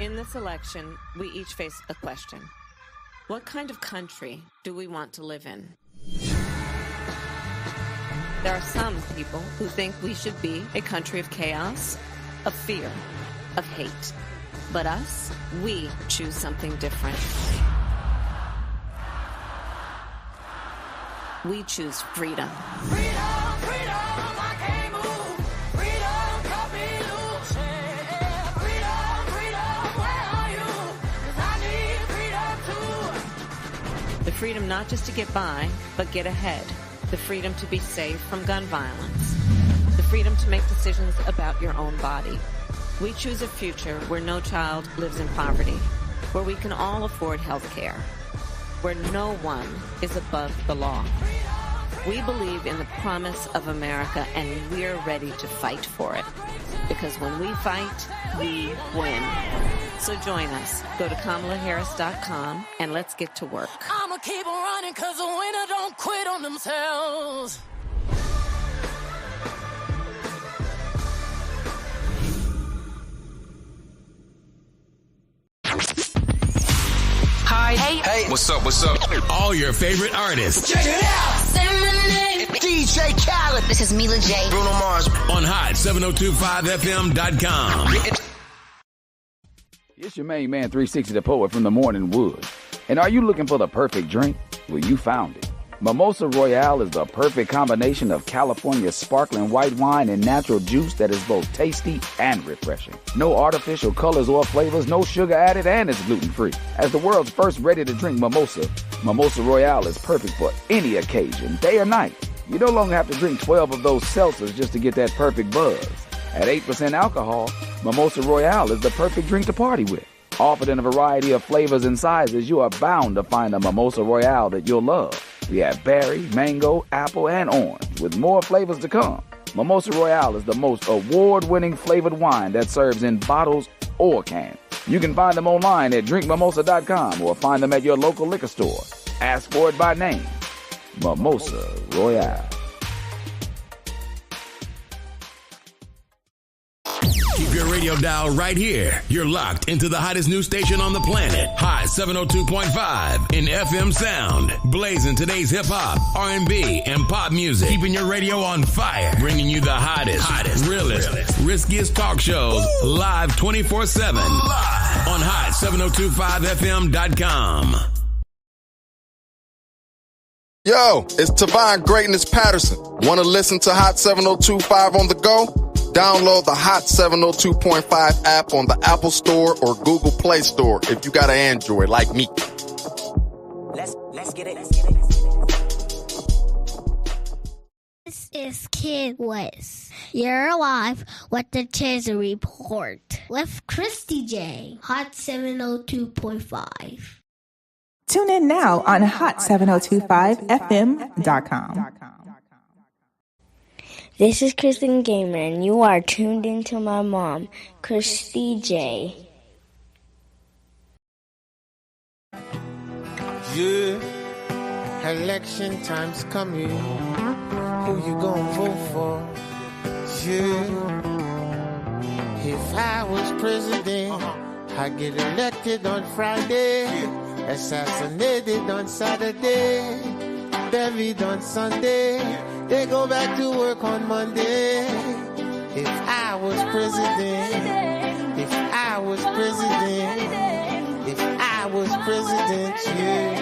In this election, we each face a question. What kind of country do we want to live in? There are some people who think we should be a country of chaos, of fear, of hate. But us, we choose something different. We choose freedom. Freedom, freedom, I can't move. Freedom, cut me loose. Yeah. Freedom, freedom, where are you? 'Cause I need freedom too. The freedom not just to get by, but get ahead. The freedom to be safe from gun violence. The freedom to make decisions about your own body. We choose a future where no child lives in poverty, where we can all afford health care, where no one is above the law. We believe in the promise of America, and we're ready to fight for it. Because when we fight, we win. So join us. Go to KamalaHarris.com and let's get to work. I'ma keep on running 'cause the winner don't quit on themselves. Hi. Hey. What's up? All your favorite artists. Check it out. Say my name. DJ Khaled. This is Mila J. Bruno Mars. On Hot 1025fm.com. It's your main man, 360 the Poet from the Morning Wood. And are you looking for the perfect drink? Well, you found it. Mimosa Royale is the perfect combination of California's sparkling white wine and natural juice that is both tasty and refreshing. No artificial colors or flavors, no sugar added, and it's gluten-free. As the world's first ready-to-drink mimosa, Mimosa Royale is perfect for any occasion, day or night. You no longer have to drink 12 of those seltzers just to get that perfect buzz. At 8% alcohol, Mimosa Royale is the perfect drink to party with. Offered in a variety of flavors and sizes, you are bound to find a Mimosa Royale that you'll love. We have berry, mango, apple, and orange, with more flavors to come. Mimosa Royale is the most award-winning flavored wine that serves in bottles or cans. You can find them online at drinkmimosa.com or find them at your local liquor store. Ask for it by name. Mimosa Royale. Keep your radio dial right here. You're locked into the hottest news station on the planet. Hot 702.5 in FM sound. Blazing today's hip-hop, R&B, and pop music. Keeping your radio on fire. Bringing you the hottest, realest, riskiest talk shows live 24/7. Live on Hot 1025fm.com. Yo, it's Tavon Greatness Patterson. Want to listen to Hot 1025 on the go? Download the Hot 702.5 app on the Apple Store or Google Play Store if you got an Android like me. Let's get it. This is Kid West. You're live with the Chiz Report with Kristie J. Hot 702.5. Tune in now on hot1025fm.com. This is Kristen Gamer, and you are tuned into my mom, Kristie J. Yeah, election time's coming. Who you gonna vote for? Yeah, if I was president, I'd get elected on Friday, assassinated on Saturday, buried on Sunday. They go back to work on Monday. If I was president, if I was president, if I was president, yeah.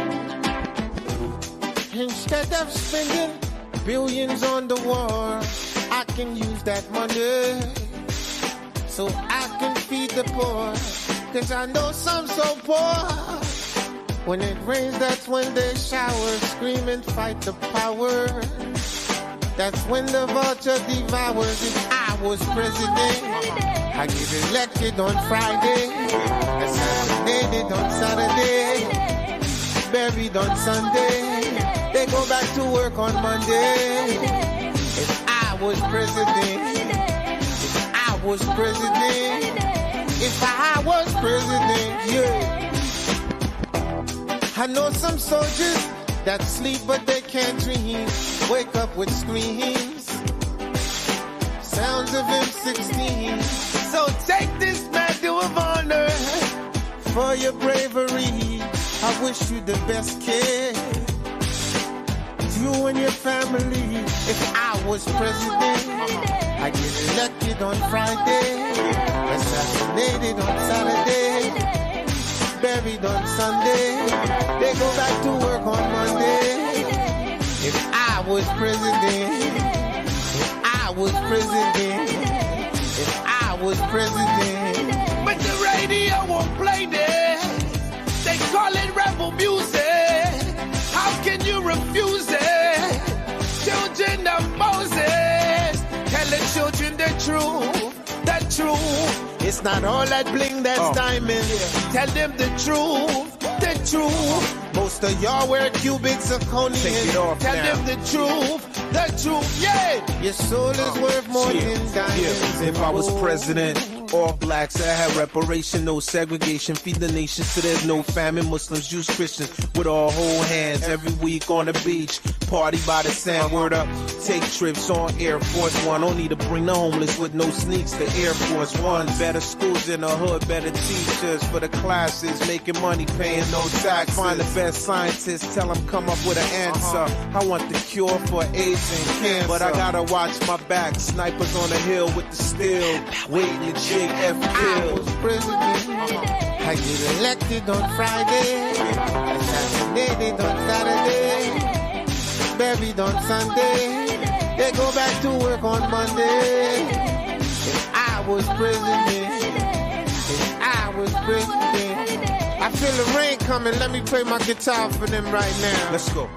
Instead of spending billions on the war, I can use that money so I can feed the poor. 'Cause I know some so poor. When it rains, that's when they shower, scream and fight the power. That's when the vulture devours. If I was president, I get elected on Friday, assassinated on Saturday, buried on Sunday. They go back to work on Monday. If I was president, if I was president, if I was president, yeah. I know some soldiers that sleep but they can't dream, wake up with screams, sounds of M16. So take this medal of honor for your bravery. I wish you the best, kid. You and your family. If I was president, I get elected on Friday, assassinated on Saturday, buried on Sunday. They go back to work on Monday. If I was president, if I was president, if I was president. But the radio won't play this. They call it rebel music. How can you refuse it? Children of Moses, tell the children the truth, the truth. It's not all that bling that's diamond. Tell them the truth, the truth. Most of y'all wear cubic zirconium. Tell them the truth, yeah. Your soul is worth more than diamonds. If I was president, all blacks, I had reparation, no segregation, feed the nation so there's no famine. Muslims, Jews, Christians, with all hold hands every week on the beach. Party by the sand, word up. Take trips on Air Force One. Don't need to bring the homeless with no sneaks to Air Force One. Better schools in the hood, better teachers for the classes, making money, paying no tax. Find the best scientists, tell them come up with an answer. I want the cure for AIDS and cancer, but I gotta watch my back. Snipers on the hill with the steel, waiting to J.F. I was president. I get elected on Friday, assassinated on Saturday, buried on Sunday. They go back to work on Monday. If I was president, if I was president. I feel the rain coming. Let me play my guitar for them right now. Let's go.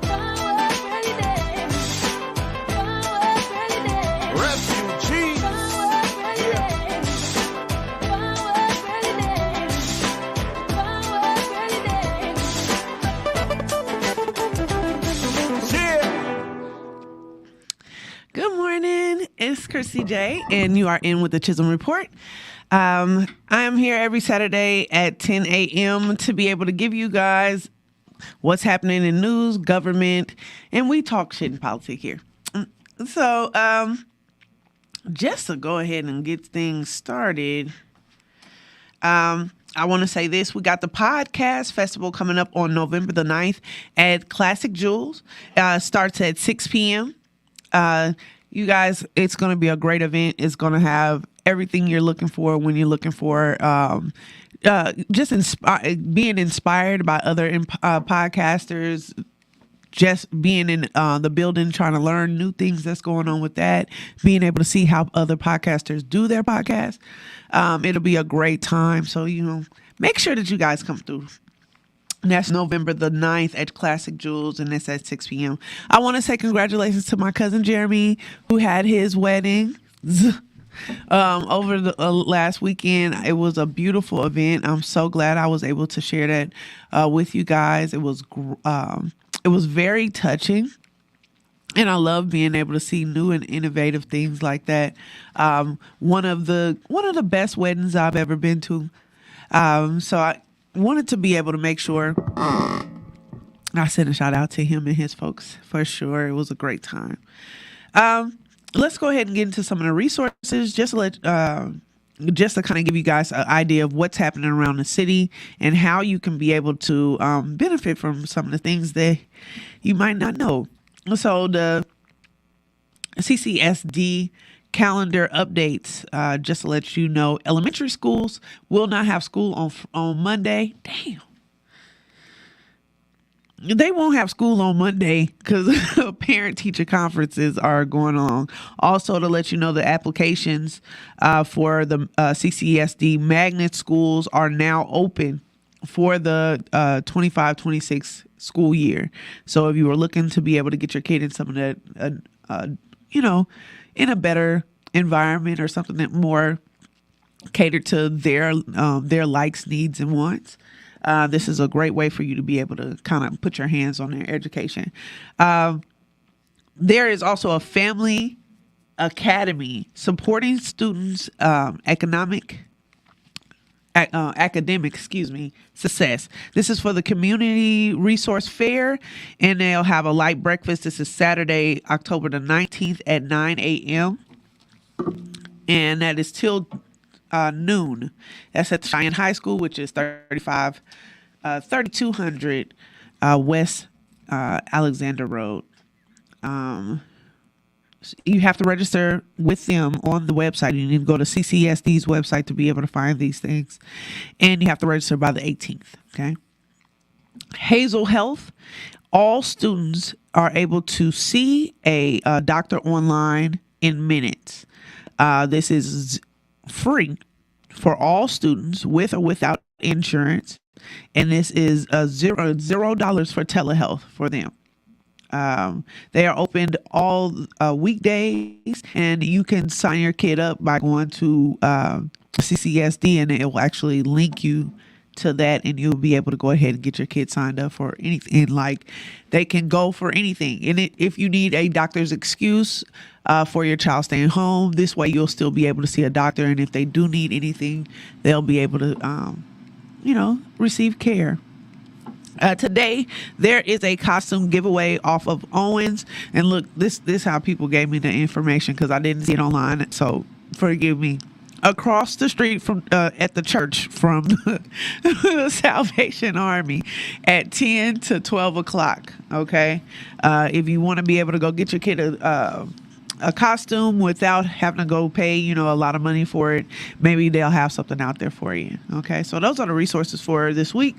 Refugees. Good morning. It's Kristie J, and you are in with the Chisholm Report. I am here every Saturday at 10 a.m. to be able to give you guys what's happening in news, government, and we talk shit in politics here. So, just to go ahead and get things started, I want to say this. We got the podcast festival coming up on November the 9th at Classic Jewels. Starts at 6 p.m. You guys, it's going to be a great event. It's going to have everything you're looking for when you're looking for being inspired by other podcasters, just being in the building, trying to learn new things that's going on with that, being able to see how other podcasters do their podcast. It'll be a great time. So, make sure that you guys come through. And that's November the 9th at Classic Jewels, and it's at 6 p.m. I want to say congratulations to my cousin Jeremy, who had his wedding over the last weekend. It was a beautiful event. I'm so glad I was able to share that with you guys. It was very touching, and I love being able to see new and innovative things like that. One of the best weddings I've ever been to. So I wanted to be able to make sure I sent a shout out to him and his folks for sure. It was a great time. Let's go ahead and get into some of the resources just to kind of give you guys an idea of what's happening around the city and how you can be able to benefit from some of the things that you might not know. So the CCSD calendar updates, just to let you know, elementary schools will not have school on Monday. Damn. They won't have school on Monday because parent-teacher conferences are going on. Also, to let you know, the applications for the CCSD magnet schools are now open for the 25-26 school year. So if you were looking to be able to get your kid in some of that, in a better environment or something that more catered to their likes, needs, and wants, this is a great way for you to be able to kind of put your hands on their education. There is also a family academy supporting students' academic success. This is for the community resource fair, and they'll have a light breakfast. This is Saturday, October the 19th at 9 a.m. And that is till noon. That's at Cheyenne High School, which is 3200 West Alexander Road. You have to register with them on the website. You need to go to CCSD's website to be able to find these things. And you have to register by the 18th. Okay. Hazel Health. All students are able to see a doctor online in minutes. This is free for all students with or without insurance. And this is $0 for telehealth for them. They are opened all weekdays, and you can sign your kid up by going to CCSD, and it will actually link you to that, and you'll be able to go ahead and get your kid signed up for anything. Like, they can go for anything. And if you need a doctor's excuse for your child staying home, this way you'll still be able to see a doctor. And if they do need anything, they'll be able to, receive care. Today, there is a costume giveaway off of Owens. And look, this is how people gave me the information, because I didn't see it online. So forgive me. Across the street from at the church from Salvation Army at 10 to 12 o'clock. Okay. If you want to be able to go get your kid a costume without having to go pay, a lot of money for it, maybe they'll have something out there for you. Okay. So those are the resources for this week.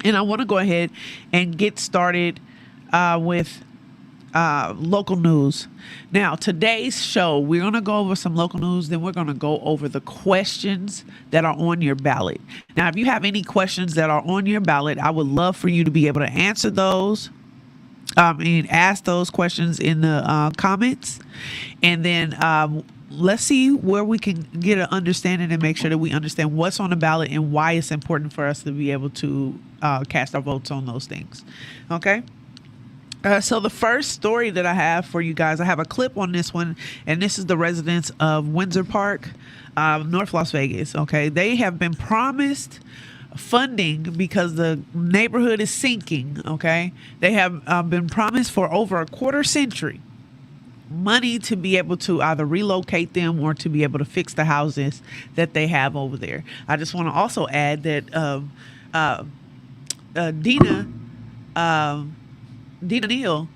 And I want to go ahead and get started with local news. Now, today's show, we're going to go over some local news. Then we're going to go over the questions that are on your ballot. Now, if you have any questions that are on your ballot, I would love for you to be able to answer those. And ask those questions in the comments. And then let's see where we can get an understanding and make sure that we understand what's on the ballot and why it's important for us to be able to cast our votes on those things. Okay? So the first story that I have for you guys, I have a clip on this one, and this is the residents of Windsor Park, North Las Vegas. Okay, they have been promised funding because the neighborhood is sinking. Okay, they have been promised for over a quarter century money to be able to either relocate them or to be able to fix the houses that they have over there. I just want to also add that Dina Neal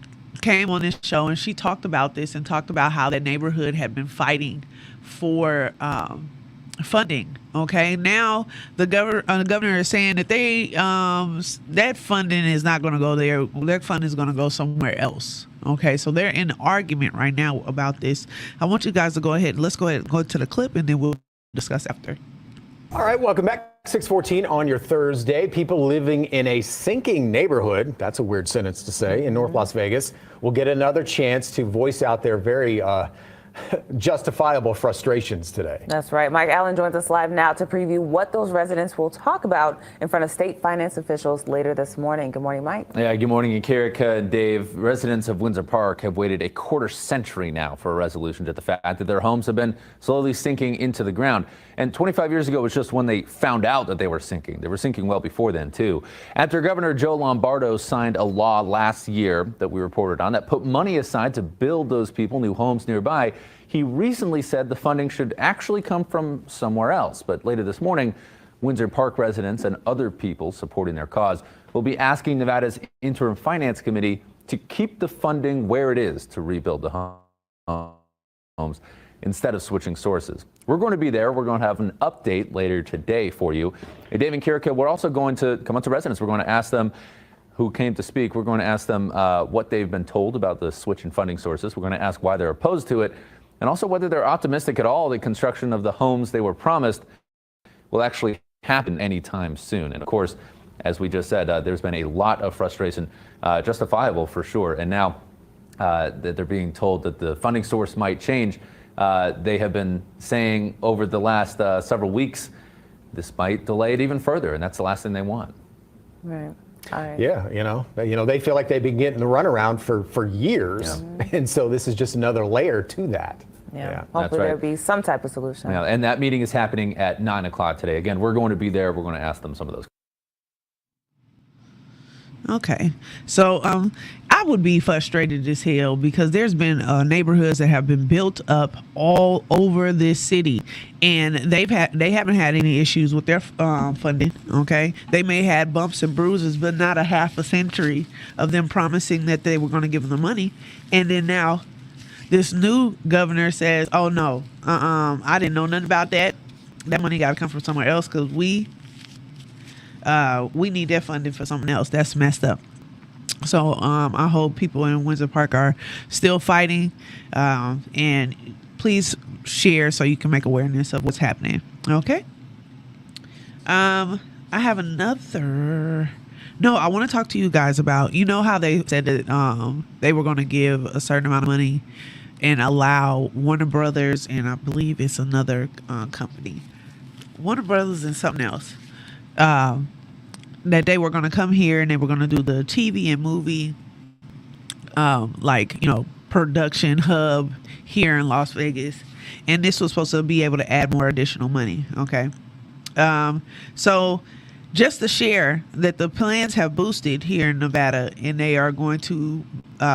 came on this show, and she talked about this and talked about how that neighborhood had been fighting for funding. Okay, now the governor is saying that that funding is not going to go there. That funding is going to go somewhere else. Okay, so they're in an argument right now about this. I want you guys to go ahead. Let's go ahead and go to the clip, and then we'll discuss after. All right, welcome back. 6:14 on your Thursday. People living in a sinking neighborhood, that's a weird sentence to say, in North Las Vegas will get another chance to voice out their very justifiable frustrations today. That's right. Mike Allen joins us live now to preview what those residents will talk about in front of state finance officials later this morning. Good morning, Mike. Yeah, good morning, Karika and Dave. Residents of Windsor Park have waited a quarter century now for a resolution to the fact that their homes have been slowly sinking into the ground. And 25 years ago was just when they found out that they were sinking. They were sinking well before then, too. After Governor Joe Lombardo signed a law last year that we reported on that put money aside to build those people new homes nearby, he recently said the funding should actually come from somewhere else. But later this morning, Windsor Park residents and other people supporting their cause will be asking Nevada's Interim Finance Committee to keep the funding where it is to rebuild the homes instead of switching sources. We're going to be there. We're going to have an update later today for you. And Dave and Kirika, we're also going to come up to residents. We're going to ask them who came to speak. We're going to ask them what they've been told about the switch in funding sources. We're going to ask why they're opposed to it, and also whether they're optimistic at all the construction of the homes they were promised will actually happen anytime soon. And of course, as we just said, there's been a lot of frustration, justifiable for sure. And now that they're being told that the funding source might change, they have been saying over the last several weeks, this might delay it even further, and that's the last thing they want. Right. All right. Yeah, they feel like they've been getting the runaround for years, and so this is just another layer to that. Yeah. Hopefully there'll be some type of solution. Yeah, and that meeting is happening at 9 o'clock today. Again, we're going to be there. We're going to ask them some of those. Okay. So I would be frustrated as hell because there's been neighborhoods that have been built up all over this city, and they haven't had any issues with their funding. Okay. They may have had bumps and bruises, but not a half a century of them promising that they were going to give them the money. And then now this new governor says, oh no, I didn't know nothing about that. That money got to come from somewhere else because we need that funding for something else. That's messed up. So I hope people in Windsor Park are still fighting, and please share so you can make awareness of what's happening. Okay. I have another. No, I want to talk to you guys about, you know how they said that they were going to give a certain amount of money and allow Warner Brothers, and I believe it's another company, Warner Brothers and something else, that they were going to come here and they were going to do the TV and movie, production hub here in Las Vegas. And this was supposed to be able to add more additional money. Okay. So just to share that the plans have boosted here in Nevada, and they are going to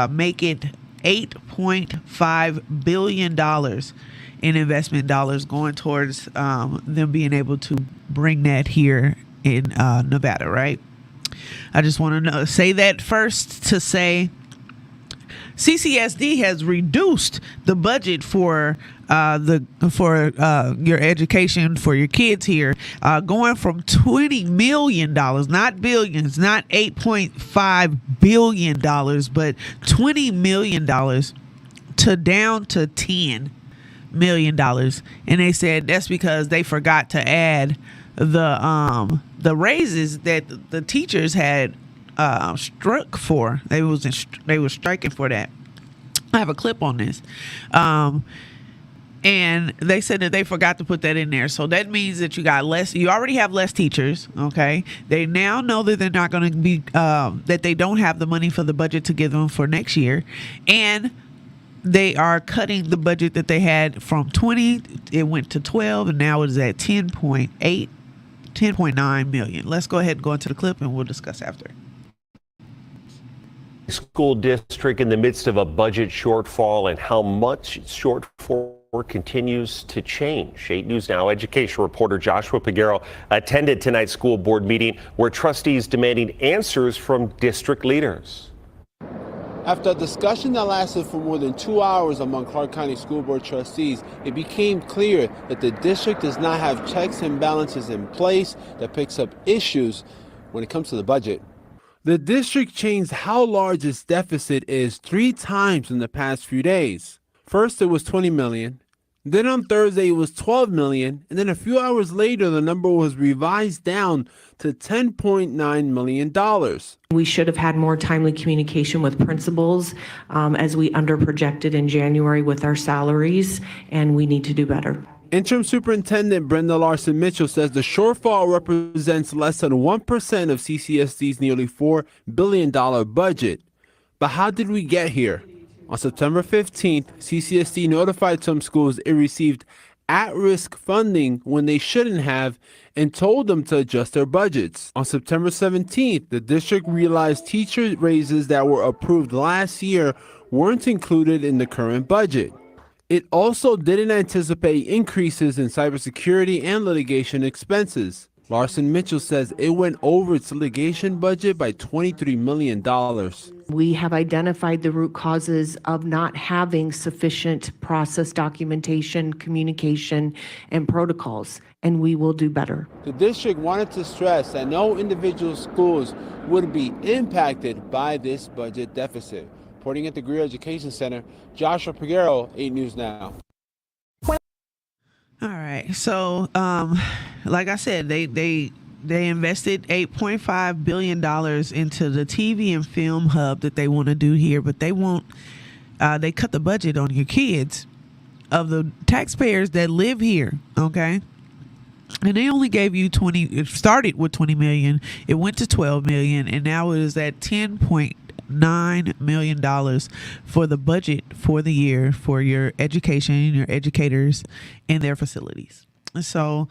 make it $8.5 billion in investment dollars going towards them being able to bring that here in Nevada, right? I just want to say that first to say CCSD has reduced the budget for your education for your kids here, going from $20 million, not billions, not $8.5 billion, but $20 million to down to $10 million. And they said that's because they forgot to add the raises that the teachers had struck for. They were striking for that. I have a clip on this. And they said that they forgot to put that in there. So that means that you already have less teachers. Okay. They now know that they're not going to be, that they don't have the money for the budget to give them for next year. And they are cutting the budget that they had from 20, it went to 12, and now it is at 10.9 million. Let's go ahead and go into the clip and we'll discuss after. School district in the midst of a budget shortfall, and how much shortfall continues to change. 8 News Now education reporter Joshua Piguero attended tonight's school board meeting where trustees demanding answers from district leaders. After a discussion that lasted for more than 2 hours among Clark County School Board trustees, it became clear that the district does not have checks and balances in place that picks up issues when it comes to the budget. The district changed how large its deficit is 3 times in the past few days. First, it was 20 million. Then on Thursday, it was 12 million. And then a few hours later, the number was revised down to $10.9 million. We should have had more timely communication with principals as we underprojected in January with our salaries, and we need to do better. Interim Superintendent Brenda Larson Mitchell says the shortfall represents less than 1% of CCSD's nearly $4 billion budget. But how did we get here? On September 15th, CCSD notified some schools it received at-risk funding when they shouldn't have and told them to adjust their budgets. On September 17th, the district realized teacher raises that were approved last year weren't included in the current budget. It also didn't anticipate increases in cybersecurity and litigation expenses. Larson Mitchell says it went over its litigation budget by $23 million. We have identified the root causes of not having sufficient process documentation, communication, and protocols, and we will do better. The district wanted to stress that no individual schools would be impacted by this budget deficit. Reporting at the Greer Education Center, Joshua Piguero, 8 News Now. All right. So, like I said, they invested $8.5 billion into the TV and film hub that they want to do here, but they won't. They cut the budget on your kids of the taxpayers that live here. Okay. And they only gave you 20. It started with 20 million. It went to 12 million, and now it is at $10.9 million for the budget for the year for your education, your educators, and their facilities. So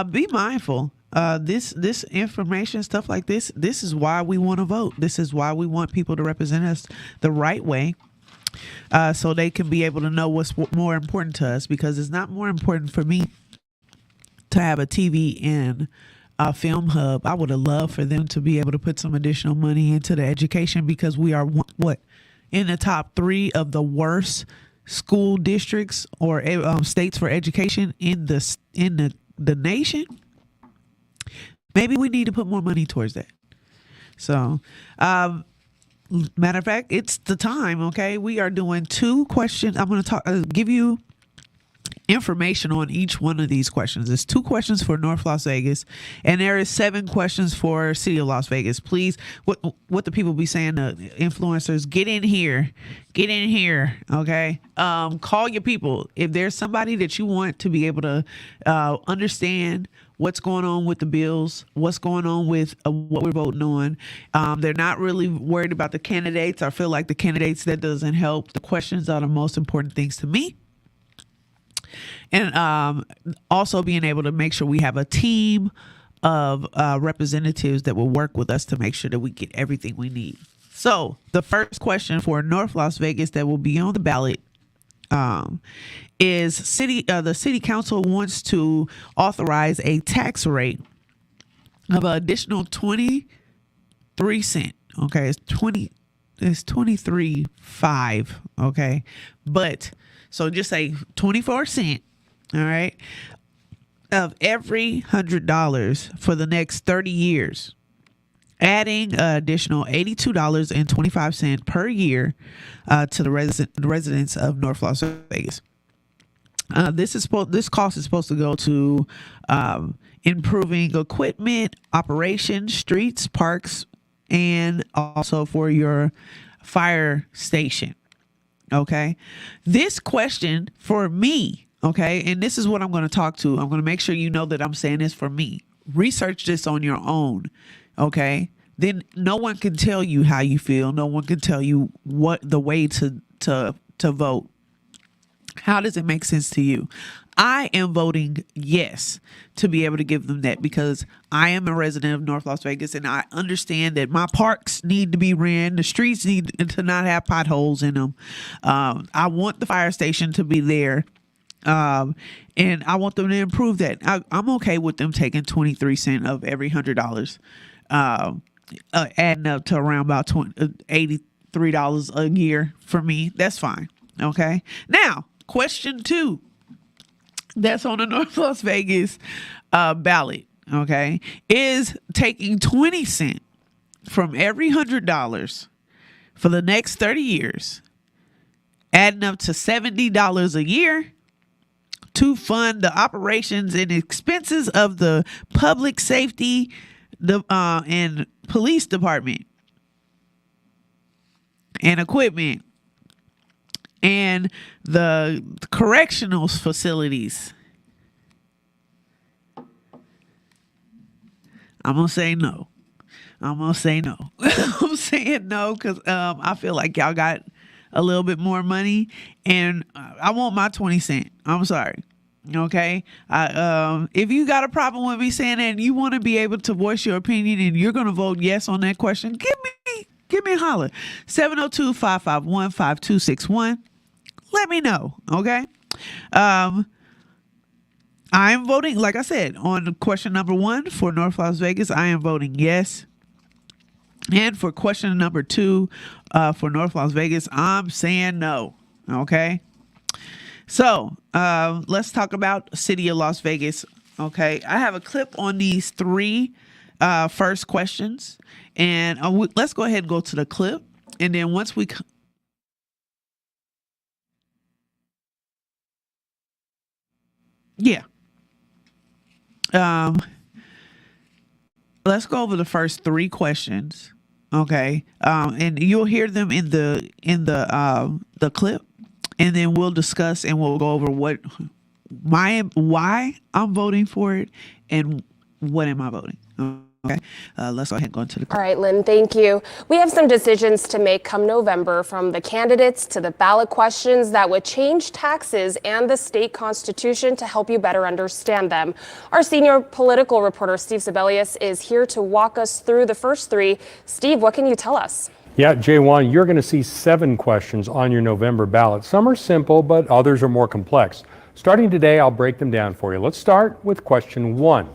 be mindful this information, stuff like this is why we want to vote. This is why we want people to represent us the right way, so they can be able to know what's more important to us, because it's not more important for me to have a TV and a film hub. I would have loved for them to be able to put some additional money into the education, because we are what in the top 3 of the worst school districts or states for education in the nation. Maybe we need to put more money towards that. So, matter of fact, it's the time. Okay, we are doing 2 questions. I'm going to give you information on each one of these questions. There's 2 questions for North Las Vegas, and there is 7 questions for City of Las Vegas. Please, what the people be saying, the influencers, get in here, okay? Call your people. If there's somebody that you want to be able to understand what's going on with the bills, what's going on with what we're voting on. They're not really worried about the candidates. I feel like the candidates, that doesn't help. The questions are the most important things to me. And also being able to make sure we have a team of representatives that will work with us to make sure that we get everything we need. So the first question for North Las Vegas that will be on the ballot is the city council wants to authorize a tax rate of an additional 23 cents. Okay, it's 23.5. Okay, but so just say 24 cents. All right, of every $100 for the next 30 years, adding an additional $82.25 per year to the residents of North Las Vegas. This cost is supposed to go to improving equipment, operations, streets, parks, and also for your fire station. Okay, this question for me. Okay, and this is what I'm going to talk to. I'm going to make sure you know that I'm saying this for me. Research this on your own. Okay, then no one can tell you how you feel. No one can tell you what the way to vote. How does it make sense to you? I am voting yes to be able to give them that, because I am a resident of North Las Vegas, and I understand that my parks need to be ran. The streets need to not have potholes in them. I want the fire station to be there. And I want them to improve that. I'm okay with them taking 23 cents of every $100, adding up to around about $83 a year for me. That's fine. Okay. Now, question 2, that's on the North Las Vegas ballot. Okay, is taking 20 cents from every $100 for the next 30 years, adding up to $70 a year, to fund the operations and expenses of the public safety and police department and equipment and the correctional facilities. I'm going to say no. I'm saying no because I feel like y'all got a little bit more money, and I want my 20 cents. I'm sorry. Okay. If you got a problem with me saying that and you want to be able to voice your opinion and you're going to vote yes on that question, give me a holler. 702-551-5261. Let me know. Okay. I am voting, like I said, on question number 1 for North Las Vegas. I am voting yes. And for question number 2 for North Las Vegas, I'm saying no. Okay. So let's talk about City of Las Vegas. Okay. I have a clip on these 3 first questions. And let's go ahead and go to the clip. And then once we... Yeah. Let's go over the first 3 questions. Okay. And you'll hear them in the clip, and then we'll discuss and we'll go over why I'm voting for it and what am I voting. Okay, let's go ahead and go into the. All right, Lynn, thank you. We have some decisions to make come November, from the candidates to the ballot questions that would change taxes and the state constitution to help you better understand them. Our senior political reporter, Steve Sebelius, is here to walk us through the first three. Steve, what can you tell us? Yeah, J1, you're going to see 7 questions on your November ballot. Some are simple, but others are more complex. Starting today, I'll break them down for you. Let's start with question 1.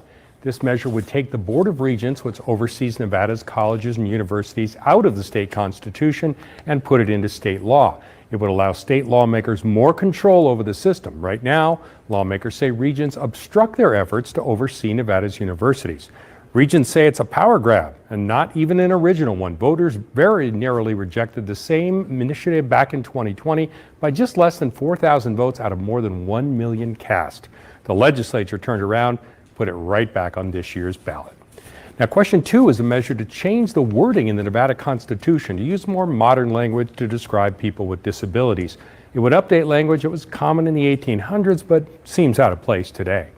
This measure would take the Board of Regents, which oversees Nevada's colleges and universities, out of the state constitution and put it into state law. It would allow state lawmakers more control over the system. Right now, lawmakers say regents obstruct their efforts to oversee Nevada's universities. Regents say it's a power grab and not even an original one. Voters very narrowly rejected the same initiative back in 2020 by just less than 4,000 votes out of more than 1 million cast. The legislature turned around, put it right back on this year's ballot. Now, question 2 is a measure to change the wording in the Nevada Constitution to use more modern language to describe people with disabilities. It would update language that was common in the 1800s, but seems out of place today.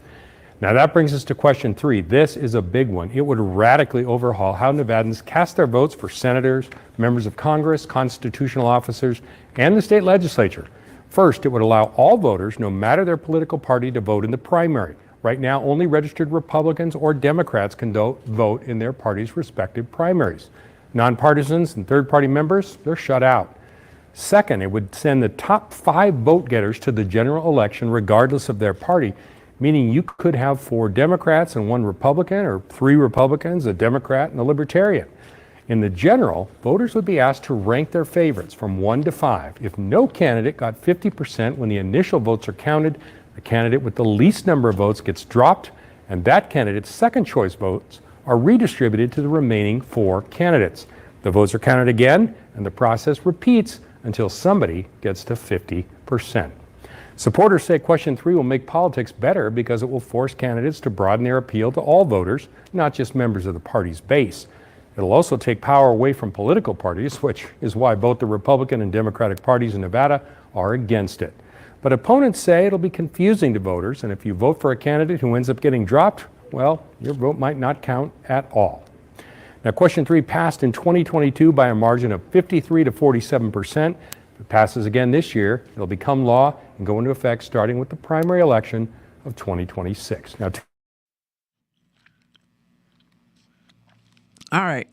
Now, that brings us to question 3. This is a big one. It would radically overhaul how Nevadans cast their votes for senators, members of Congress, constitutional officers, and the state legislature. First, it would allow all voters, no matter their political party, to vote in the primary. Right now, only registered Republicans or Democrats can vote in their party's respective primaries. Nonpartisans and third-party members, they're shut out. Second, it would send the top 5 vote getters to the general election regardless of their party, meaning you could have 4 Democrats and 1 Republican, or 3 Republicans, a Democrat, and a Libertarian. In the general, voters would be asked to rank their favorites from 1 to 5. If no candidate got 50% when the initial votes are counted, the candidate with the least number of votes gets dropped, and that candidate's second choice votes are redistributed to the remaining 4 candidates. The votes are counted again, and the process repeats until somebody gets to 50%. Supporters say question 3 will make politics better because it will force candidates to broaden their appeal to all voters, not just members of the party's base. It'll also take power away from political parties, which is why both the Republican and Democratic parties in Nevada are against it. But opponents say it'll be confusing to voters, and if you vote for a candidate who ends up getting dropped, well, your vote might not count at all. Now, question 3 passed in 2022 by a margin of 53 to 47%. If it passes again this year, it'll become law and go into effect starting with the primary election of 2026. Now, all right.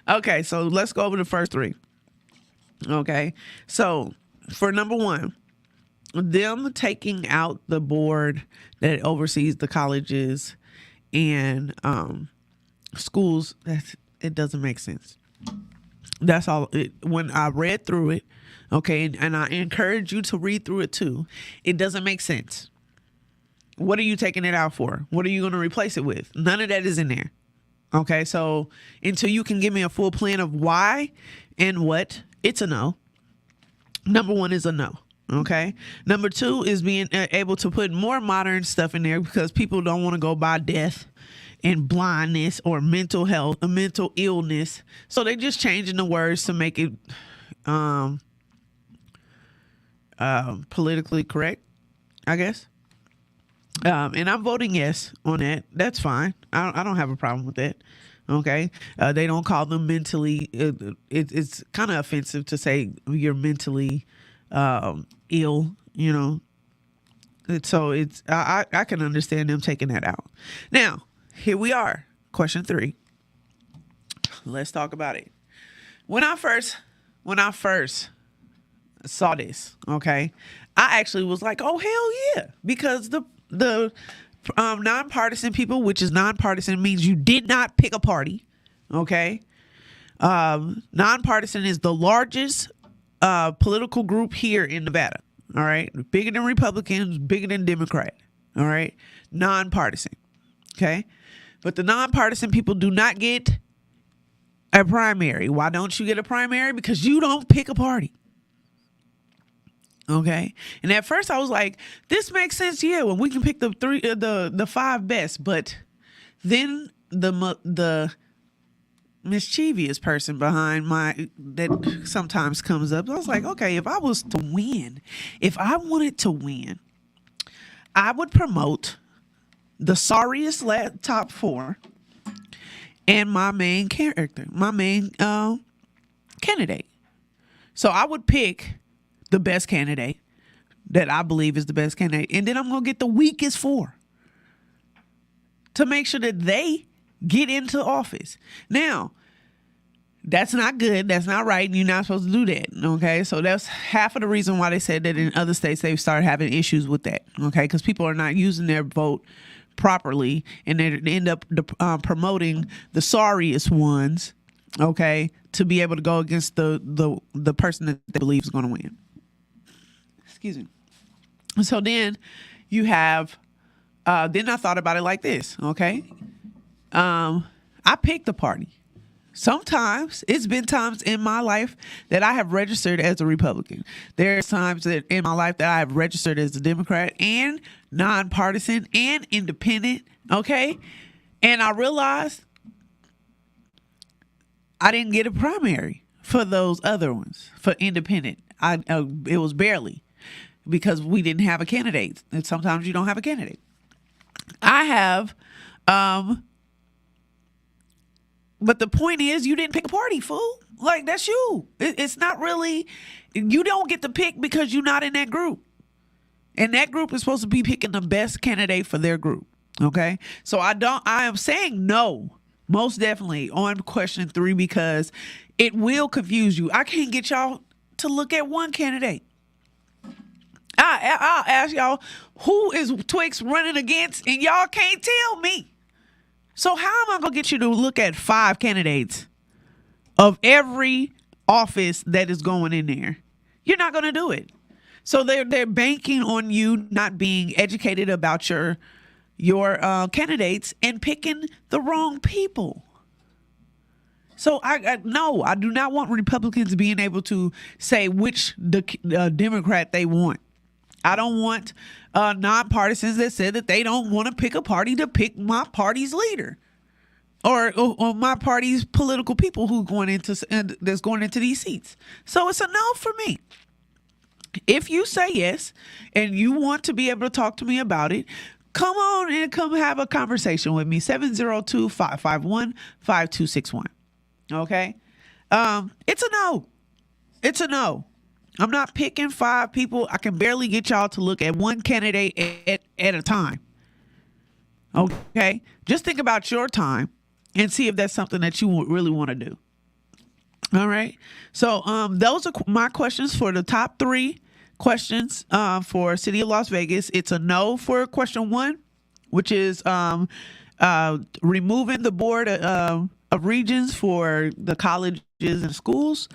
Okay, so let's go over the first 3. Okay, so for number 1, them taking out the board that oversees the colleges and schools, it doesn't make sense. That's all. When I read through it, okay, and I encourage you to read through it too, it doesn't make sense. What are you taking it out for? What are you going to replace it with? None of that is in there. Okay, so until you can give me a full plan of why and what, it's a no. Number 1 is a no. Okay. Number 2 is being able to put more modern stuff in there because people don't want to go by death and blindness or mental health, or mental illness. So they're just changing the words to make it politically correct, I guess. And I'm voting yes on that. That's fine. I don't have a problem with that. Okay. They don't call them mentally. It's kind of offensive to say you're mentally ill, you know. So it's I can understand them taking that out. Now, here we are. Question 3. Let's talk about it. When I first saw this, okay, I actually was like, oh hell yeah, because the nonpartisan people, which is nonpartisan means you did not pick a party, okay. Nonpartisan is the largest political group here in Nevada. All right. Bigger than Republicans, bigger than Democrat. All right. Nonpartisan. Okay. But the nonpartisan people do not get a primary. Why don't you get a primary? Because you don't pick a party. Okay. And at first I was like, this makes sense. Yeah. When we can pick the 5 best, but then the mischievous person behind that sometimes comes up. I was like, okay, if I wanted to win, I would promote the sorriest top 4 and my main character, my main candidate. So I would pick the best candidate that I believe is the best candidate. And then I'm going to get the weakest 4 to make sure that they get into office. Now, that's not good. That's not right. And you're not supposed to do that. Okay. So that's half of the reason why they said that in other states they've started having issues with that. Okay. Because people are not using their vote properly and they end up promoting the sorriest ones. Okay. To be able to go against the person that they believe is going to win. Excuse me. So then you have, then I thought about it like this. Okay. I picked the party. Sometimes it's been times in my life that I have registered as a Republican. There's times that in my life that I have registered as a Democrat and nonpartisan and independent. Okay. And I realized I didn't get a primary for those other ones for independent. It was barely because we didn't have a candidate. And sometimes you don't have a candidate. I have, but the point is, you didn't pick a party, fool. Like, that's you. It's not really, you don't get to pick because you're not in that group. And that group is supposed to be picking the best candidate for their group. Okay? So I am saying no, most definitely, on question 3 because it will confuse you. I can't get y'all to look at one candidate. I'll ask y'all, who is Twix running against? And y'all can't tell me. So how am I going to get you to look at 5 candidates of every office that is going in there? You're not going to do it. So they're banking on you not being educated about your candidates and picking the wrong people. So I do not want Republicans being able to say which Democrat they want. I don't want nonpartisans that said that they don't want to pick a party to pick my party's leader or my party's political people that's going into these seats. So it's a no for me. If you say yes and you want to be able to talk to me about it, come on and come have a conversation with me. 702-551-5261. Okay? It's a no. It's a no. I'm not picking 5 people. I can barely get y'all to look at one candidate at a time. Okay? Just think about your time and see if that's something that you really want to do. All right? So those are my questions for the top 3 questions for City of Las Vegas. It's a no for question 1, which is removing the board of regions for the colleges and schools.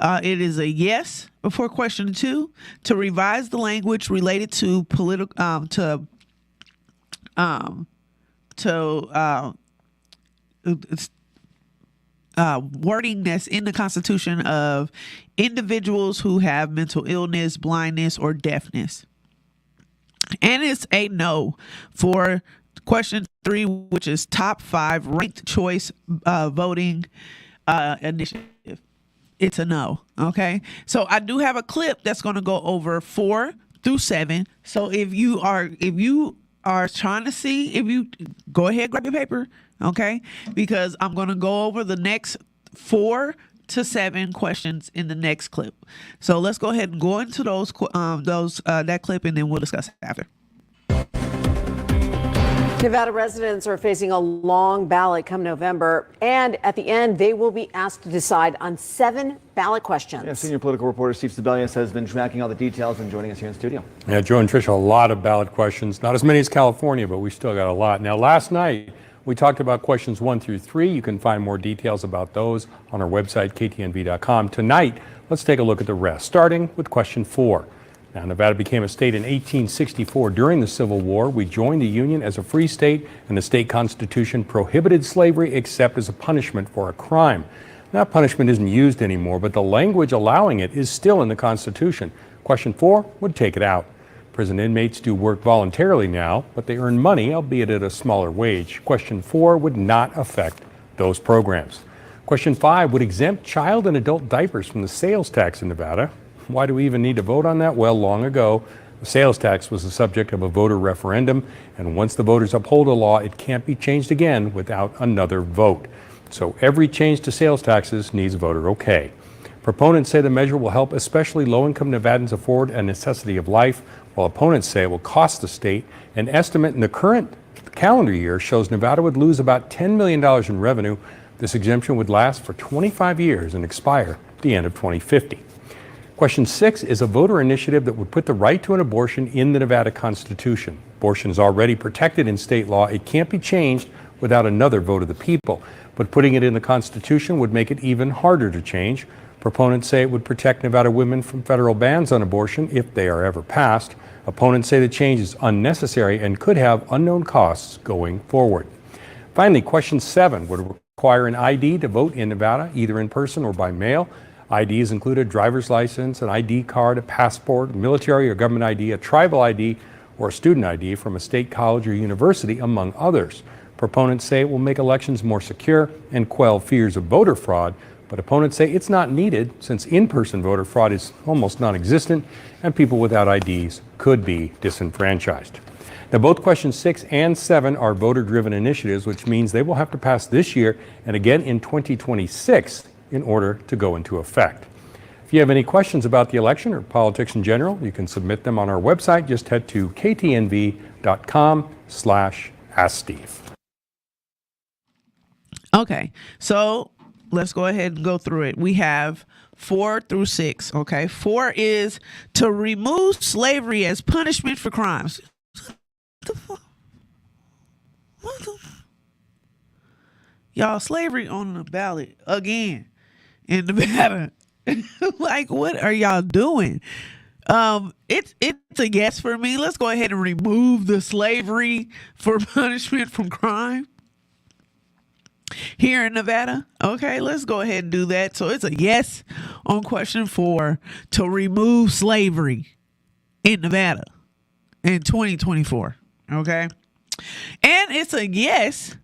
It is a yes for question 2, to revise the language related to wording that's in the Constitution of individuals who have mental illness, blindness, or deafness. And it's a no for question 3, which is top 5 ranked choice voting initiative. It's a no. Okay. So I do have a clip that's going to go over 4 through 7. So if you are trying to see, if you go ahead, grab your paper. Okay. Because I'm going to go over the next 4 to 7 questions in the next clip. So let's go ahead and go into that clip and then we'll discuss it after. Nevada residents are facing a long ballot come November, and at the end, they will be asked to decide on 7 ballot questions. Yeah, senior political reporter Steve Sebelius has been tracking all the details and joining us here in studio. Yeah, Joe and Tricia, a lot of ballot questions. Not as many as California, but we still got a lot. Now, last night, we talked about questions 1 through 3. You can find more details about those on our website, ktnv.com. Tonight, let's take a look at the rest, starting with question 4. Now, Nevada became a state in 1864 during the Civil War. We joined the Union as a free state, and the state constitution prohibited slavery except as a punishment for a crime. That punishment isn't used anymore, but the language allowing it is still in the Constitution. Question 4 would take it out. Prison inmates do work voluntarily now, but they earn money, albeit at a smaller wage. Question 4 would not affect those programs. Question 5 would exempt child and adult diapers from the sales tax in Nevada. Why do we even need to vote on that? Well, long ago, the sales tax was the subject of a voter referendum, and once the voters uphold a law, it can't be changed again without another vote. So every change to sales taxes needs voter okay. Proponents say the measure will help especially low-income Nevadans afford a necessity of life, while opponents say it will cost the state. An estimate in the current calendar year shows Nevada would lose about $10 million in revenue. This exemption would last for 25 years and expire at the end of 2050. Question 6 is a voter initiative that would put the right to an abortion in the Nevada Constitution. Abortion is already protected in state law. It can't be changed without another vote of the people. But putting it in the Constitution would make it even harder to change. Proponents say it would protect Nevada women from federal bans on abortion if they are ever passed. Opponents say the change is unnecessary and could have unknown costs going forward. Finally, question 7 would require an ID to vote in Nevada, either in person or by mail. IDs include a driver's license, an ID card, a passport, a military or government ID, a tribal ID, or a student ID from a state college or university, among others. Proponents say it will make elections more secure and quell fears of voter fraud, but opponents say it's not needed since in-person voter fraud is almost non-existent and people without IDs could be disenfranchised. Now, both questions 6 and 7 are voter-driven initiatives, which means they will have to pass this year and again in 2026 in order to go into effect. If you have any questions about the election or politics in general, you can submit them on our website. Just head to ktnv.com/asksteve. Okay, so let's go ahead and go through it. We have 4 through 6. Okay, 4 is to remove slavery as punishment for crimes. Y'all, slavery on the ballot again in Nevada. Like, what are y'all doing? It's a yes for me. Let's go ahead and remove the slavery for punishment from crime here in Nevada. Okay, let's go ahead and do that. So it's a yes on question 4 to remove slavery in Nevada in 2024. Okay, and it's a yes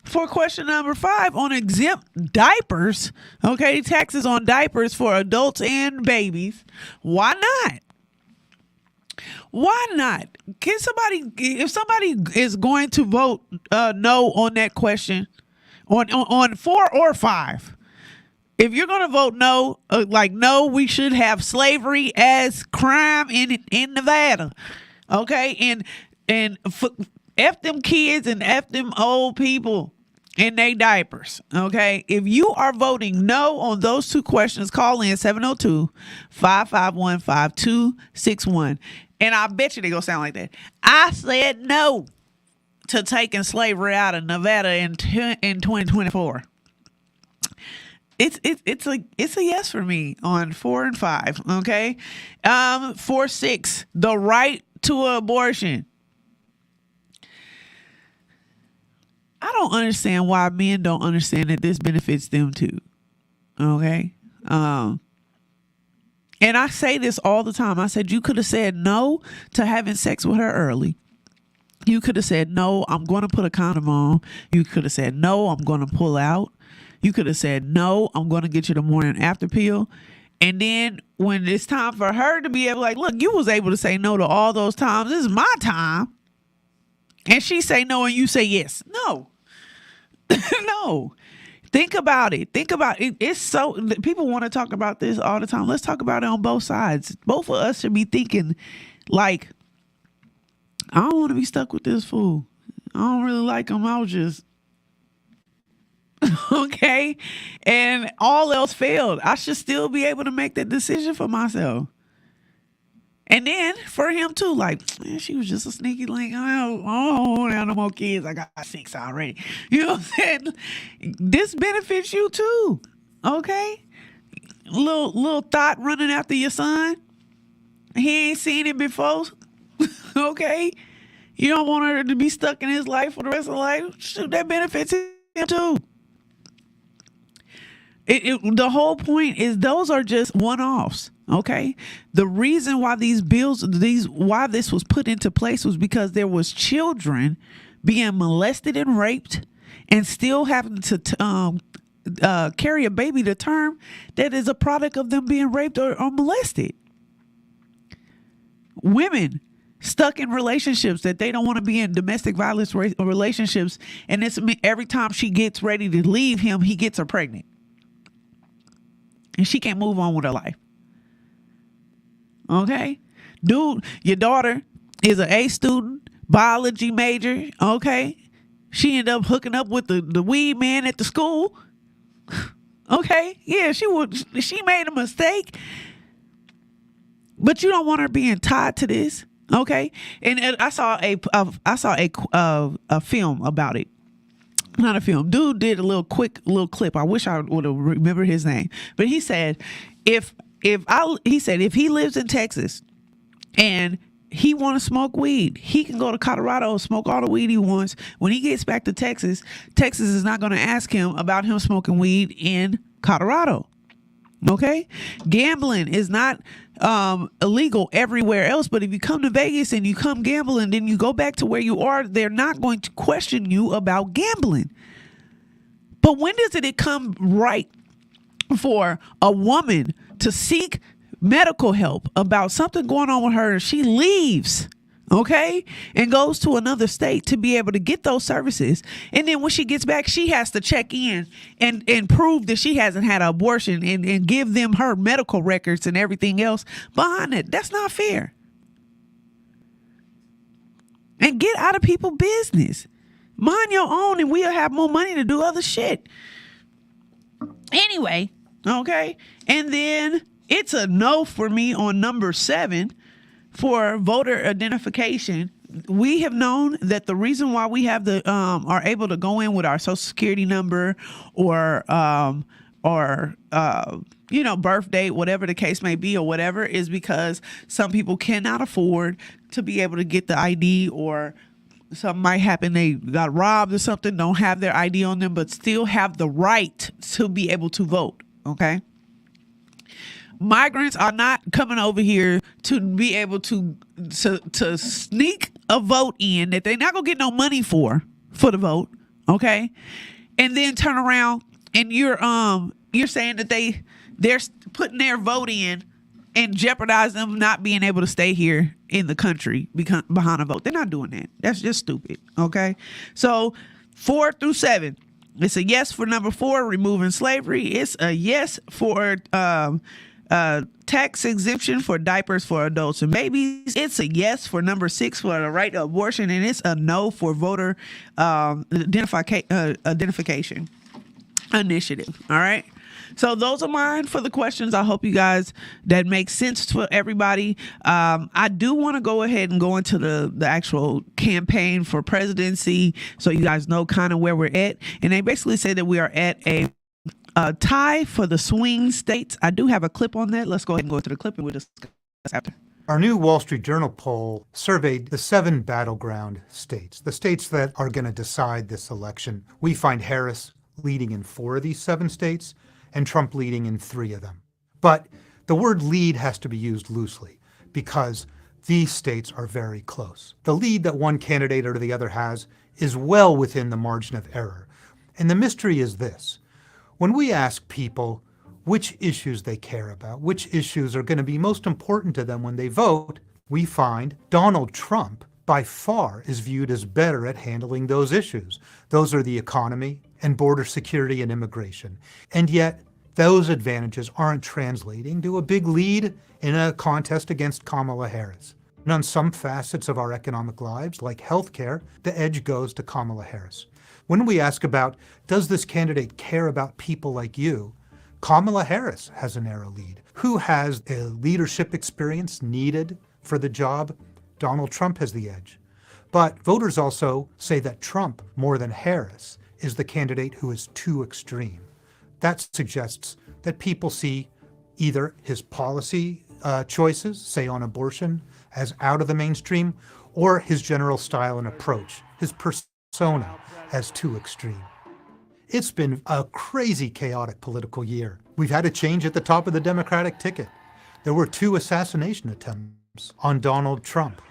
for question number 5 on exempt diapers. Okay, taxes on diapers for adults and babies. Why not? Why not? Can somebody, if somebody is going to vote no on that question, on 4 or 5, if you're going to vote no, no, we should have slavery as crime in Nevada. Okay, and F them kids and F them old people in their diapers. Okay, if you are voting no on those 2 questions, call in 702-551-5261. And I bet you they're going to sound like that. I said no to taking slavery out of Nevada in 2024. It's a yes for me on 4 and 5. Okay, 4-6, the right to abortion. I don't understand why men don't understand that this benefits them too. Okay. And I say this all the time. I said, you could have said no to having sex with her early. You could have said, no, I'm going to put a condom on. You could have said, no, I'm going to pull out. You could have said, no, I'm going to get you the morning after pill. And then when it's time for her to be able, like, look, you was able to say no to all those times. This is my time. And she say no and you say yes. No. No. Think about it. It's so, people want to talk about this all the time. Let's talk about it on both sides. Both of us should be thinking, like, I don't want to be stuck with this fool. I don't really like him. I was just, okay. And all else failed. I should still be able to make that decision for myself. And then for him too, like, man, she was just a sneaky link. I don't have no more kids. I got 6 already. You know what I'm saying? This benefits you too. Okay? Little thought running after your son. He ain't seen it before. Okay? You don't want her to be stuck in his life for the rest of life. Shoot, that benefits him too. The whole point is those are just one-offs. Okay. The reason why these bills, why this was put into place was because there was children being molested and raped and still having to carry a baby to term that is a product of them being raped or molested. Women stuck in relationships that they don't want to be in, domestic violence relationships. And it's every time she gets ready to leave him, he gets her pregnant. And she can't move on with her life. Okay? Dude, your daughter is an A student, biology major. Okay? She ended up hooking up with the weed man at the school. Okay? Yeah, she made a mistake. But you don't want her being tied to this. Okay? And I saw a film about it. Not a film. Dude did a little clip. I wish I would have remembered his name. But he said, if he lives in Texas and he want to smoke weed, he can go to Colorado and smoke all the weed he wants. When he gets back to Texas, Texas is not going to ask him about him smoking weed in Colorado. Okay? Gambling is not illegal everywhere else, but if you come to Vegas and you come gambling, then you go back to where you are, they're not going to question you about gambling. But when does it come right for a woman to seek medical help about something going on with her and she leaves, okay, and goes to another state to be able to get those services, and then when she gets back, she has to check in and prove that she hasn't had an abortion and give them her medical records and everything else behind it? That's not fair. And get out of people's business. Mind your own, and we'll have more money to do other shit. Anyway, okay, and then it's a no for me on number 7 for voter identification. We have known that the reason why we have are able to go in with our social security number or birth date, whatever the case may be, or whatever, is because some people cannot afford to be able to get the ID, or something might happen. They got robbed or something, don't have their ID on them, but still have the right to be able to vote. Okay. Migrants are not coming over here to be able to sneak a vote in that they're not gonna get no money for the vote, okay? And then turn around and you're saying that they're putting their vote in and jeopardize them not being able to stay here in the country behind a vote. They're not doing that. That's just stupid, okay? So 4 through 7. It's a yes for number 4, removing slavery. It's a yes for tax exemption for diapers for adults and babies. It's a yes for number 6 for the right to abortion, and it's a no for voter identification initiative. All right. So those are mine for the questions. I hope you guys, that makes sense for everybody. I do want to go ahead and go into the actual campaign for presidency so you guys know kind of where we're at. And they basically say that we are at a tie for the swing states. I do have a clip on that. Let's go ahead and go to the clip and we'll discuss after. Our new Wall Street Journal poll surveyed the 7 battleground states, the states that are going to decide this election. We find Harris leading in 4 of these 7 states and Trump leading in 3 of them. But the word lead has to be used loosely because these states are very close. The lead that one candidate or the other has is well within the margin of error. And the mystery is this. When we ask people which issues they care about, which issues are going to be most important to them when they vote, we find Donald Trump by far is viewed as better at handling those issues. Those are the economy and border security and immigration. And yet those advantages aren't translating to a big lead in a contest against Kamala Harris. And on some facets of our economic lives, like healthcare, the edge goes to Kamala Harris. When we ask about, does this candidate care about people like you? Kamala Harris has a narrow lead. Who has a leadership experience needed for the job? Donald Trump has the edge. But voters also say that Trump, more than Harris, is the candidate who is too extreme. That suggests that people see either his policy choices, say on abortion, as out of the mainstream, or his general style and approach, his persona, as too extreme. It's been a crazy, chaotic political year. We've had a change at the top of the Democratic ticket. There were 2 assassination attempts on Donald Trump.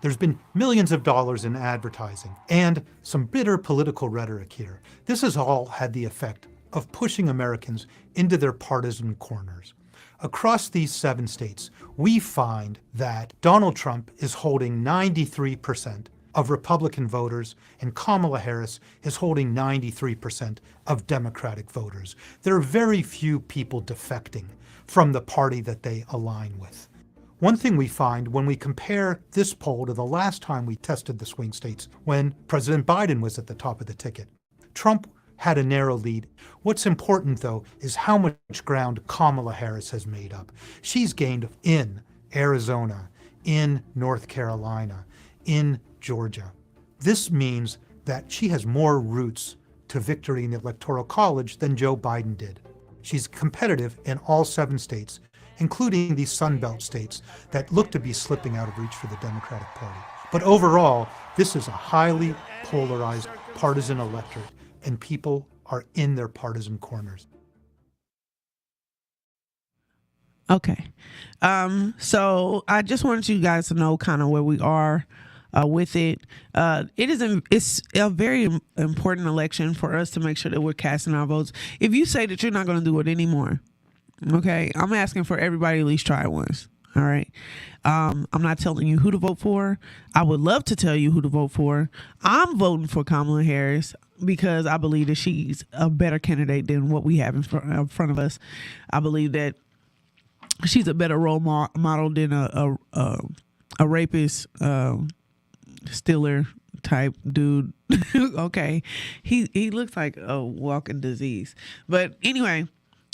There's been millions of dollars in advertising and some bitter political rhetoric here. This has all had the effect of pushing Americans into their partisan corners. Across these 7 states, we find that Donald Trump is holding 93% of Republican voters and Kamala Harris is holding 93% of Democratic voters. There are very few people defecting from the party that they align with. One thing we find when we compare this poll to the last time we tested the swing states, when President Biden was at the top of the ticket, Trump had a narrow lead. What's important, though, is how much ground Kamala Harris has made up. She's gained in Arizona, in North Carolina, in Georgia. This means that she has more routes to victory in the Electoral College than Joe Biden did. She's competitive in all 7 states, including these Sun Belt states that look to be slipping out of reach for the Democratic Party. But overall, this is a highly polarized partisan electorate, and people are in their partisan corners. Okay. So I just wanted you guys to know kind of where we are with it. It's a very important election for us to make sure that we're casting our votes. If you say that you're not going to do it anymore, okay, I'm asking for everybody to at least try it once. All right. I'm not telling you who to vote for. I would love to tell you who to vote for. I'm voting for Kamala Harris because I believe that she's a better candidate than what we have in front of us. I believe that she's a better role model than a rapist, stealer type dude. Okay. He looks like a walking disease. But anyway,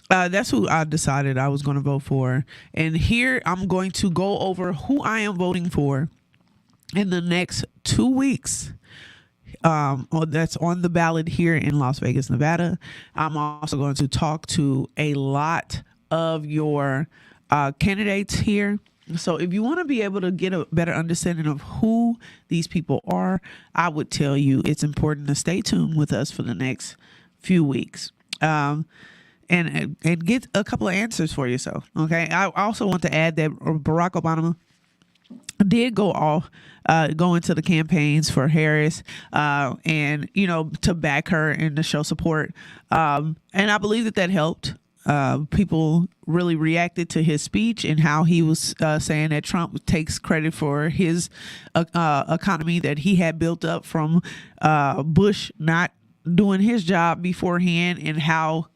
that's who I decided I was going to vote for. And here I'm going to go over who I am voting for in the next 2 weeks. That's on the ballot here in Las Vegas, Nevada. I'm also going to talk to a lot of your candidates here. So if you want to be able to get a better understanding of who these people are, I would tell you it's important to stay tuned with us for the next few weeks. And get a couple of answers for yourself. Okay. I also want to add that Barack Obama did go into the campaigns for Harris, and, to back her and to show support. And I believe that helped. People really reacted to his speech and how he was saying that Trump takes credit for his economy that he had built up from Bush not doing his job beforehand, and how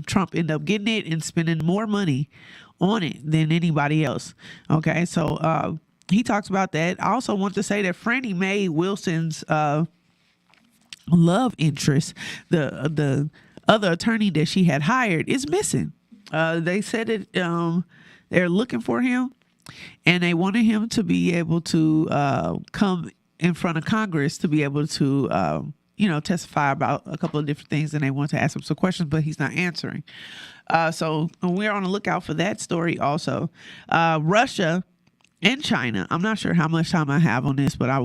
Trump ended up getting it and spending more money on it than anybody else. Okay, so he talks about that. I also want to say that Frannie Mae Wilson's love interest, the other attorney that she had hired, is missing. They said that they're looking for him, and they wanted him to be able to come in front of Congress to be able to testify about a couple of different things, and they want to ask him some questions, but he's not answering. So we're on the lookout for that story also. Russia and China. I'm not sure how much time I have on this, but I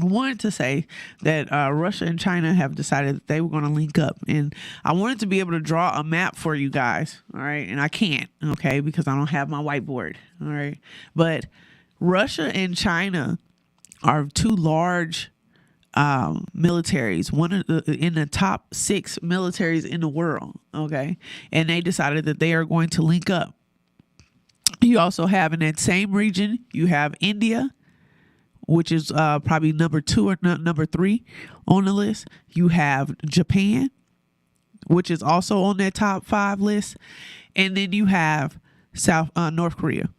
wanted to say that Russia and China have decided that they were going to link up, and I wanted to be able to draw a map for you guys. All right. And I can't, okay, because I don't have my whiteboard. All right. But Russia and China are two large militaries, one in the top 6 militaries in the world. Okay. And they decided that they are going to link up. You also have in that same region, you have India, which is probably number 2 or number 3 on the list. You have Japan, which is also on that top 5 list. And then you have North Korea.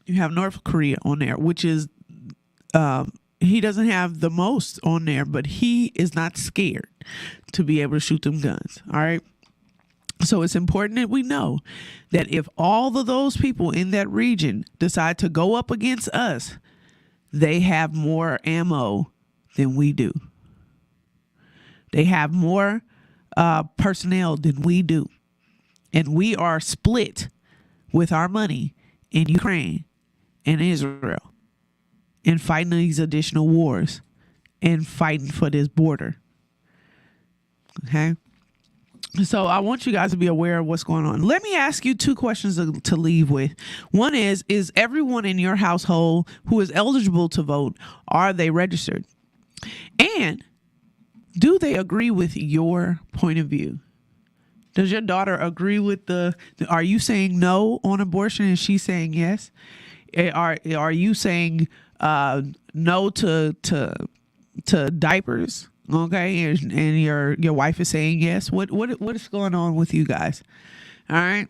You have North Korea on there, which is, he doesn't have the most on there, but he is not scared to be able to shoot them guns. All right. So it's important that we know that if all of those people in that region decide to go up against us, they have more ammo than we do. They have more personnel than we do. And we are split with our money in Ukraine and Israel and fighting these additional wars and fighting for this border. Okay? So I want you guys to be aware of what's going on. Let me ask you 2 questions to leave with. One is everyone in your household who is eligible to vote, are they registered? And do they agree with your point of view? Does your daughter agree with are you saying no on abortion and she's saying yes? Are you saying no to diapers? Okay, and your wife is saying yes. What is going on with you guys? All right.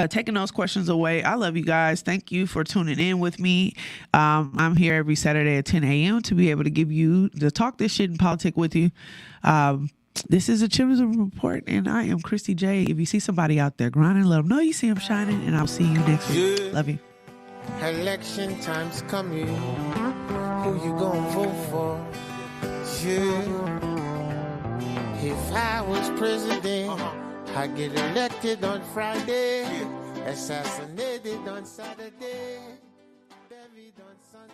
Taking those questions away. I love you guys. Thank you for tuning in with me. I'm here every Saturday at 10 a.m. to be able to talk this shit in politics with you. This is a Chisholm Report, and I am Kristie J. If you see somebody out there grinding, let them know you see them shining, and I'll see you next week. Love you. Election time's coming. Who you gonna vote for? Yeah. If I was president, I'd get elected on Friday, assassinated on Saturday, buried on Sunday.